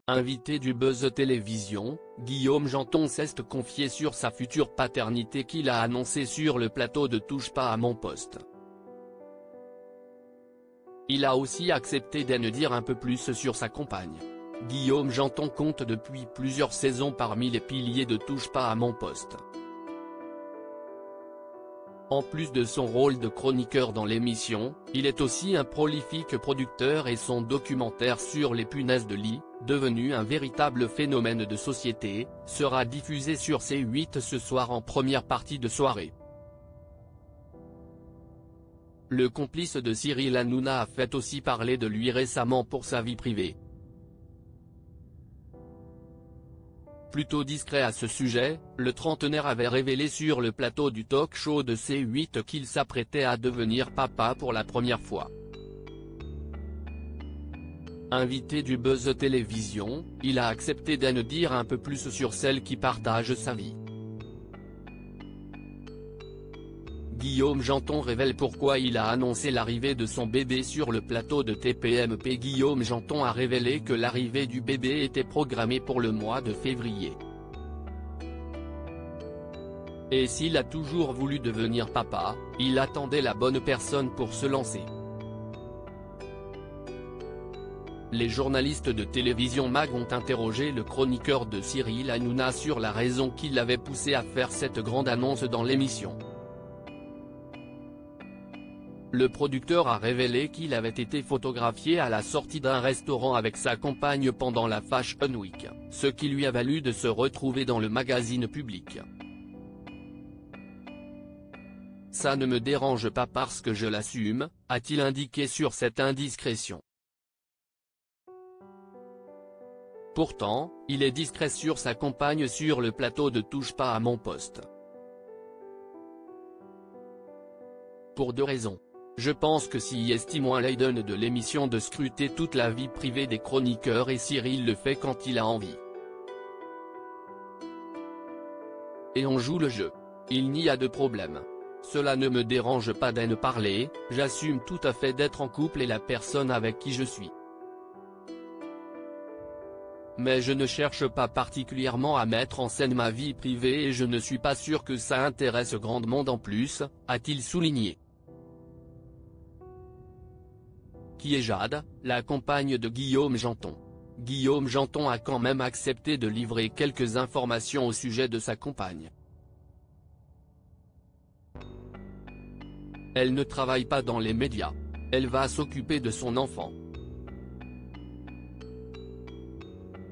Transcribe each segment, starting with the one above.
Invité du Buzz Télévision, Guillaume Janton s'est confié sur sa future paternité qu'il a annoncée sur le plateau de Touche pas à mon poste. Il a aussi accepté d'en dire un peu plus sur sa compagne. Guillaume Janton compte depuis plusieurs saisons parmi les piliers de Touche pas à mon poste. En plus de son rôle de chroniqueur dans l'émission, il est aussi un prolifique producteur et son documentaire sur les punaises de lit, devenu un véritable phénomène de société, sera diffusé sur C8 ce soir en première partie de soirée. Le complice de Cyril Hanouna a fait aussi parler de lui récemment pour sa vie privée. Plutôt discret à ce sujet, le trentenaire avait révélé sur le plateau du talk-show de C8 qu'il s'apprêtait à devenir papa pour la première fois. Invité du Buzz Télévision, il a accepté d'en dire un peu plus sur celle qui partage sa vie. Guillaume Janton révèle pourquoi il a annoncé l'arrivée de son bébé sur le plateau de TPMP. Guillaume Janton a révélé que l'arrivée du bébé était programmée pour le mois de février. Et s'il a toujours voulu devenir papa, il attendait la bonne personne pour se lancer. Les journalistes de télévision MAG ont interrogé le chroniqueur de Cyril Hanouna sur la raison qui l'avait poussé à faire cette grande annonce dans l'émission. Le producteur a révélé qu'il avait été photographié à la sortie d'un restaurant avec sa compagne pendant la Fashion Week, ce qui lui a valu de se retrouver dans le magazine Public. Ça ne me dérange pas parce que je l'assume, a-t-il indiqué sur cette indiscrétion. Pourtant, il est discret sur sa compagne sur le plateau de Touche pas à mon poste. Pour deux raisons. Je pense que si estime Leiden de l'émission de scruter toute la vie privée des chroniqueurs et Cyril le fait quand il a envie. Et on joue le jeu. Il n'y a de problème. Cela ne me dérange pas d'en parler, j'assume tout à fait d'être en couple et la personne avec qui je suis. Mais je ne cherche pas particulièrement à mettre en scène ma vie privée et je ne suis pas sûr que ça intéresse grand monde en plus, a-t-il souligné. Qui est Jade, la compagne de Guillaume Janton. Guillaume Janton a quand même accepté de livrer quelques informations au sujet de sa compagne. Elle ne travaille pas dans les médias. Elle va s'occuper de son enfant.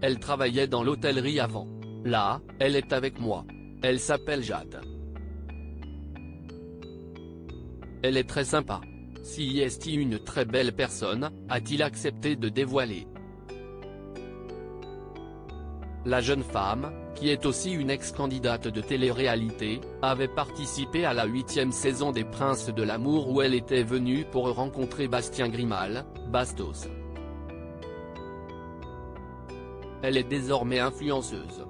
Elle travaillait dans l'hôtellerie avant. Là, elle est avec moi. Elle s'appelle Jade. Elle est très sympa. Si est une très belle personne, a-t-il accepté de dévoiler. La jeune femme, qui est aussi une ex-candidate de télé-réalité, avait participé à la 8e saison des Princes de l'amour où elle était venue pour rencontrer Bastien Grimal, Bastos. Elle est désormais influenceuse.